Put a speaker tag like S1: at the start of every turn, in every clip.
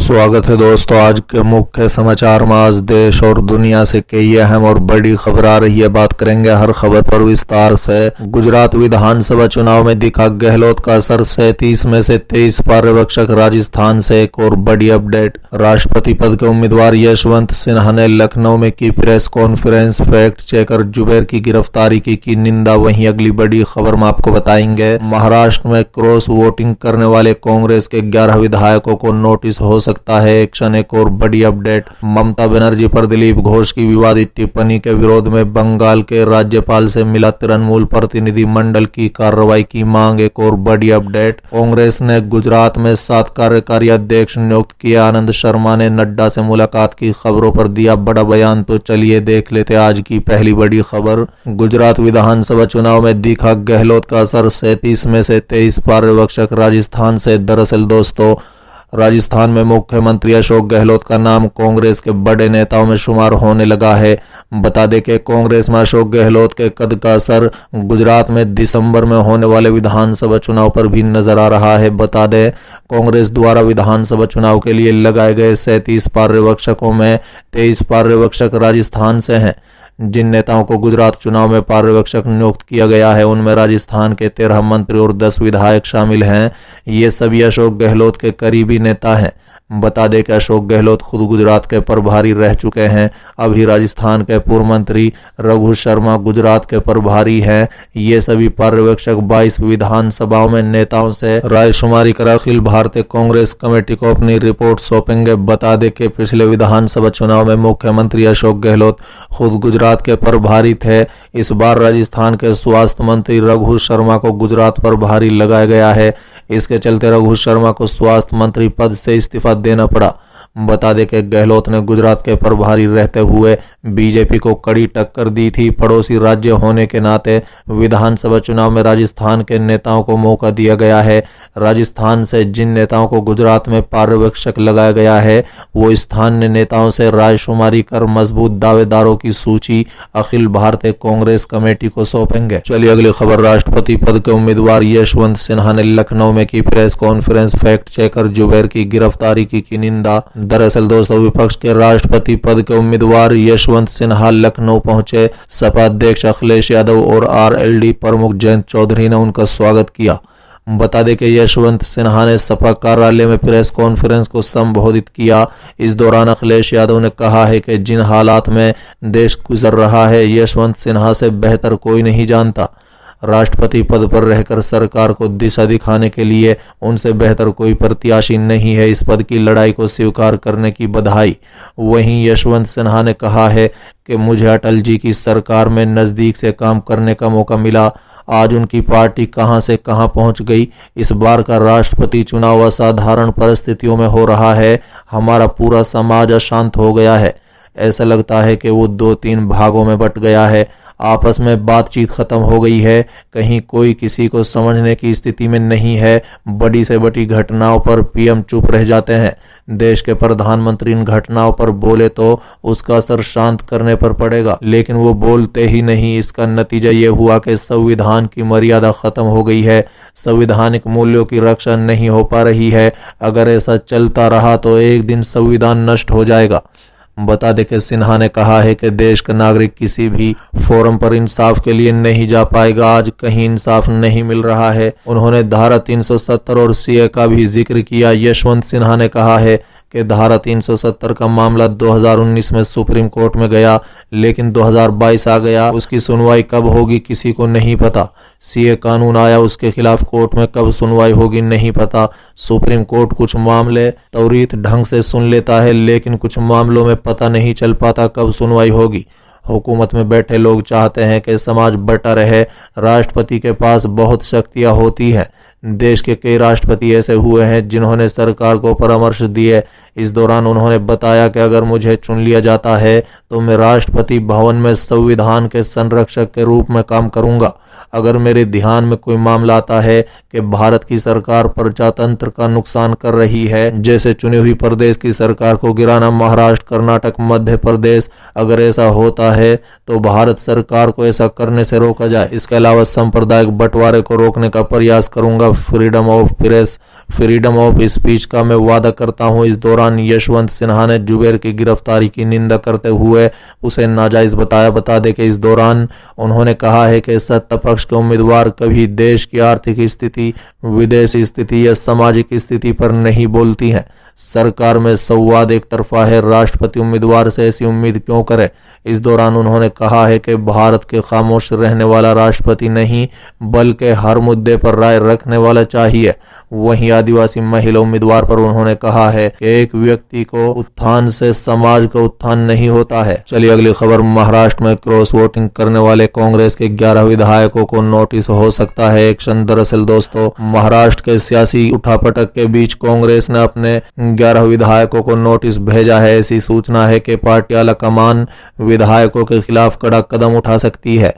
S1: स्वागत है दोस्तों। आज के मुख्य समाचार में आज देश और दुनिया से कई अहम और बड़ी खबर आ रही है। बात करेंगे हर खबर पर विस्तार से। गुजरात विधानसभा चुनाव में दिखा गहलोत का असर, 37 में से 23 पर्यवेक्षक। राजस्थान से एक और बड़ी अपडेट। राष्ट्रपति पद के उम्मीदवार यशवंत सिन्हा ने लखनऊ में की press conference. Fact checker Zubair की गिरफ्तारी की निंदा। वहीं अगली बड़ी खबर में आपको बताएंगे महाराष्ट्र में क्रॉस वोटिंग करने वाले कांग्रेस के 11 विधायकों को नोटिस हो सकता है एक्शन। एक और बड़ी अपडेट। ममता बनर्जी पर दिलीप घोष की विवादित टिप्पणी के विरोध में बंगाल के राज्यपाल से मिला तृणमूल प्रतिनिधि मंडल की कार्रवाई की मांग। एक और बड़ी अपडेट। कांग्रेस ने गुजरात में 7 कार्यकारी अध्यक्ष नियुक्त किया। आनंद शर्मा ने नड्डा से मुलाकात की खबरों पर दिया बड़ा बयान। तो चलिए देख लेते आज की पहली बड़ी खबर। गुजरात विधानसभा चुनाव में दिखा गहलोत का असर, 37 में से 23 पर्यवेक्षक। राजस्थान से दरअसल दोस्तों राजस्थान में मुख्यमंत्री अशोक गहलोत का नाम कांग्रेस के बड़े नेताओं में शुमार होने लगा है। बता दें कि कांग्रेस में अशोक गहलोत के कद का असर गुजरात में दिसंबर में होने वाले विधानसभा चुनाव पर भी नजर आ रहा है। बता दें कांग्रेस द्वारा विधानसभा चुनाव के लिए लगाए गए 37 पर्यवेक्षकों में 23 पर्यवेक्षक राजस्थान से हैं। जिन नेताओं को गुजरात चुनाव में पर्यवेक्षक नियुक्त किया गया है उनमें राजस्थान के 13 मंत्री और 10 विधायक शामिल हैं। ये सभी अशोक गहलोत के करीबी नेता हैं। बता दें कि अशोक गहलोत खुद गुजरात के प्रभारी रह चुके हैं। अभी राजस्थान के पूर्व मंत्री रघु शर्मा गुजरात के प्रभारी हैं। ये सभी पर्यवेक्षक 22 विधानसभाओं में नेताओं से रायशुमारी कर अखिल भारतीय कांग्रेस कमेटी को अपनी रिपोर्ट सौंपेंगे। बता दें कि पिछले विधानसभा चुनाव में मुख्यमंत्री अशोक गहलोत खुद गुजरात के प्रभारी थे। इस बार राजस्थान के स्वास्थ्य मंत्री रघु शर्मा को गुजरात प्रभारी लगाया गया है। इसके चलते रघु शर्मा को स्वास्थ्य मंत्री पद से इस्तीफा देना पड़ा। बता दें कि गहलोत ने गुजरात के प्रभारी रहते हुए बीजेपी को कड़ी टक्कर दी थी। पड़ोसी राज्य होने के नाते विधानसभा चुनाव में राजस्थान के नेताओं को मौका दिया गया है। राजस्थान से जिन नेताओं को गुजरात में पर्यवेक्षक लगाया गया है वो स्थानीय नेताओं से रायशुमारी कर मजबूत दावेदारों की सूची अखिल भारतीय कांग्रेस कमेटी को सौंपेंगे। चलिए अगली खबर। राष्ट्रपति पद के उम्मीदवार यशवंत सिन्हा ने लखनऊ में की press conference. Fact checker Zubair की गिरफ्तारी की निंदा। दरअसल दोस्तों विपक्ष के राष्ट्रपति पद के उम्मीदवार यशवंत सिन्हा लखनऊ पहुंचे। सपा अध्यक्ष अखिलेश यादव और आरएलडी प्रमुख जयंत चौधरी ने उनका स्वागत किया। बता दें कि यशवंत सिन्हा ने सपा कार्यालय में प्रेस कॉन्फ्रेंस को संबोधित किया। इस दौरान अखिलेश यादव ने कहा है कि जिन हालात में देश गुजर रहा है यशवंत सिन्हा से बेहतर कोई नहीं जानता। राष्ट्रपति पद पर रहकर सरकार को दिशा दिखाने के लिए उनसे बेहतर कोई प्रत्याशी नहीं है। इस पद की लड़ाई को स्वीकार करने की बधाई। वहीं यशवंत सिन्हा ने कहा है कि मुझे अटल जी की सरकार में नज़दीक से काम करने का मौका मिला। आज उनकी पार्टी कहां से कहां पहुंच गई। इस बार का राष्ट्रपति चुनाव असाधारण परिस्थितियों में हो रहा है। हमारा पूरा समाज अशांत हो गया है। ऐसा लगता है कि वो 2-3 भागों में बंट गया है। आपस में बातचीत खत्म हो गई है। कहीं कोई किसी को समझने की स्थिति में नहीं है। बड़ी से बड़ी घटनाओं पर पीएम चुप रह जाते हैं। देश के प्रधानमंत्री इन घटनाओं पर बोले तो उसका असर शांत करने पर पड़ेगा, लेकिन वो बोलते ही नहीं। इसका नतीजा ये हुआ कि संविधान की मर्यादा खत्म हो गई है। संवैधानिक मूल्यों की रक्षा नहीं हो पा रही है। अगर ऐसा चलता रहा तो एक दिन संविधान नष्ट हो जाएगा। बता दें कि सिन्हा ने कहा है कि देश का नागरिक किसी भी फोरम पर इंसाफ के लिए नहीं जा पाएगा। आज कहीं इंसाफ नहीं मिल रहा है। उन्होंने धारा 370 और सीए का भी जिक्र किया। यशवंत सिन्हा ने कहा है कि धारा 370 का मामला 2019 में सुप्रीम कोर्ट में गया, लेकिन 2022 आ गया। उसकी सुनवाई कब होगी किसी को नहीं पता। सीए कानून आया, उसके खिलाफ कोर्ट में कब सुनवाई होगी नहीं पता। सुप्रीम कोर्ट कुछ मामले त्वरित ढंग से सुन लेता है, लेकिन कुछ मामलों में पता नहीं चल पाता कब सुनवाई होगी। हुकूमत में बैठे लोग चाहते हैं कि समाज बटा रहे। राष्ट्रपति के पास बहुत शक्तियां होती हैं। देश के कई राष्ट्रपति ऐसे हुए हैं जिन्होंने सरकार को परामर्श दिए। इस दौरान उन्होंने बताया कि अगर मुझे चुन लिया जाता है तो मैं राष्ट्रपति भवन में संविधान के संरक्षक के रूप में काम करूंगा। अगर मेरे ध्यान में कोई मामला आता है कि भारत की सरकार प्रजातंत्र का नुकसान कर रही है, जैसे चुनी हुई प्रदेश की सरकार को गिराना, महाराष्ट्र, कर्नाटक, मध्य प्रदेश, अगर ऐसा होता है तो भारत सरकार को ऐसा करने से रोका जाए। इसके अलावा सांप्रदायिक बंटवारे को रोकने का प्रयास करूंगा। का freedom of press, freedom of speech का मैं वादा करता हूं। इस दौरान यशवंत सिन्हा ने जुबैर की गिरफ्तारी की निंदा करते हुए उसे नाजायज बताया। बता दें कि इस दौरान उन्होंने कहा है कि सत्ता पक्ष के उम्मीदवार कभी देश की आर्थिक स्थिति, विदेशी स्थिति या सामाजिक स्थिति पर नहीं बोलती हैं। सरकार में संवाद एक तरफा है, राष्ट्रपति उम्मीदवार से ऐसी उम्मीद क्यों करे। इस दौरान उन्होंने कहा है कि भारत के खामोश रहने वाला राष्ट्रपति नहीं बल्कि हर मुद्दे पर राय रखने वाला चाहिए। वहीं आदिवासी महिला उम्मीदवार पर उन्होंने कहा है कि एक व्यक्ति को उत्थान से समाज का उत्थान नहीं होता है। चलिए अगली खबर, महाराष्ट्र में क्रॉस वोटिंग करने वाले कांग्रेस के 11 विधायकों को नोटिस हो सकता है एक्शन। दरअसल दोस्तों, महाराष्ट्र के सियासी उठापटक के बीच कांग्रेस ने अपने 11 विधायकों को नोटिस भेजा है। ऐसी सूचना है कि पार्टी आला कमान विधायकों के खिलाफ कड़ा कदम उठा सकती है।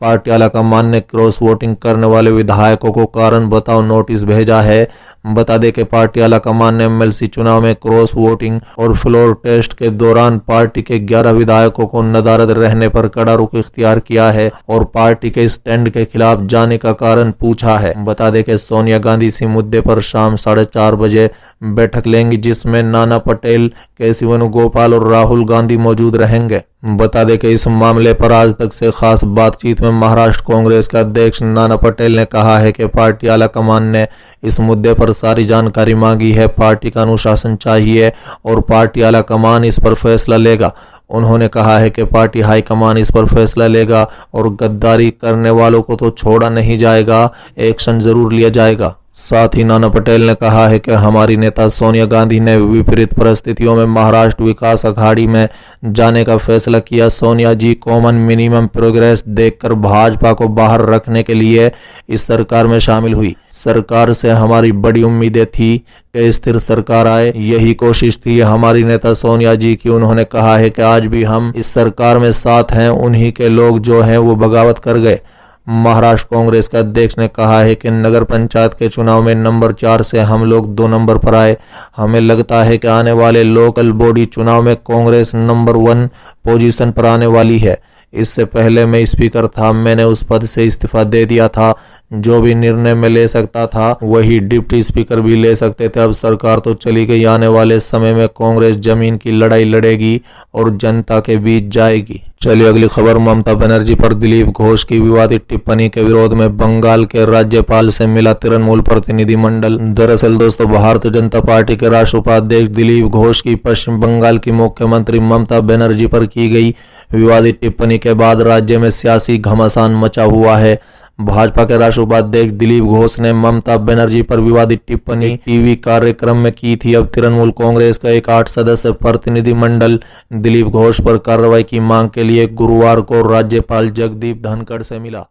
S1: पार्टी आला कमान ने क्रॉस वोटिंग करने वाले विधायकों को कारण बताओ नोटिस भेजा है। बता दें कि पार्टी आला कमान ने एमएलसी चुनाव में क्रॉस वोटिंग और फ्लोर टेस्ट के दौरान पार्टी के 11 विधायकों को नदारद रहने पर कड़ा रुख इख्तियार किया है और पार्टी के स्टैंड के खिलाफ जाने का कारण पूछा है। बता दें कि सोनिया गांधी इसी मुद्दे पर शाम 4:30 बजे बैठक लेंगी, जिसमें नाना पटेल, केसी वेणुगोपाल और राहुल गांधी मौजूद रहेंगे। बता दें कि इस मामले पर आज तक से खास बातचीत में महाराष्ट्र कांग्रेस के अध्यक्ष नाना पटेल ने कहा है कि पार्टी आला कमान ने इस मुद्दे पर सारी जानकारी मांगी है। पार्टी का अनुशासन चाहिए और पार्टी आला कमान इस पर फैसला लेगा। उन्होंने कहा है कि पार्टी हाईकमान इस पर फैसला लेगा और गद्दारी करने वालों को तो छोड़ा नहीं जाएगा, एक्शन जरूर लिया जाएगा। साथ ही नाना पटेल ने कहा है कि हमारी नेता सोनिया गांधी ने विपरीत परिस्थितियों में महाराष्ट्र विकास अघाड़ी में जाने का फैसला किया। सोनिया जी कॉमन मिनिमम प्रोग्रेस देखकर भाजपा को बाहर रखने के लिए इस सरकार में शामिल हुई। सरकार से हमारी बड़ी उम्मीदें थी कि स्थिर सरकार आए, यही कोशिश थी हमारी नेता सोनिया जी की। उन्होंने कहा है कि आज भी हम इस सरकार में साथ हैं, उन्हीं के लोग जो हैं वो बगावत कर गए। महाराष्ट्र कांग्रेस के अध्यक्ष ने कहा है कि नगर पंचायत के चुनाव में नंबर 4 से हम लोग 2 नंबर पर आए। हमें लगता है कि आने वाले लोकल बॉडी चुनाव में कांग्रेस नंबर 1 पोजीशन पर आने वाली है। इससे पहले मैं स्पीकर था, मैंने उस पद से इस्तीफा दे दिया था। जो भी निर्णय मैं ले सकता था वही डिप्टी स्पीकर भी ले सकते थे। अब सरकार तो चली गई, आने वाले समय में कांग्रेस जमीन की लड़ाई लड़ेगी और जनता के बीच जाएगी। चलिए अगली खबर, ममता बनर्जी पर दिलीप घोष की विवादित टिप्पणी के विरोध में बंगाल के राज्यपाल से मिला तृणमूल प्रतिनिधिमंडल। दरअसल दोस्तों, भारतीय जनता पार्टी के राष्ट्रीय उपाध्यक्ष दिलीप घोष की पश्चिम बंगाल की मुख्यमंत्री ममता बनर्जी पर की गई विवादित टिप्पणी के बाद राज्य में सियासी घमासान मचा हुआ है। भाजपा के राष्ट्रीय उपाध्यक्ष दिलीप घोष ने ममता बनर्जी पर विवादित टिप्पणी टीवी कार्यक्रम में की थी। अब तृणमूल कांग्रेस का एक 8 सदस्य प्रतिनिधिमंडल दिलीप घोष पर कार्रवाई की मांग के लिए गुरुवार को राज्यपाल जगदीप धनखड़ से मिला।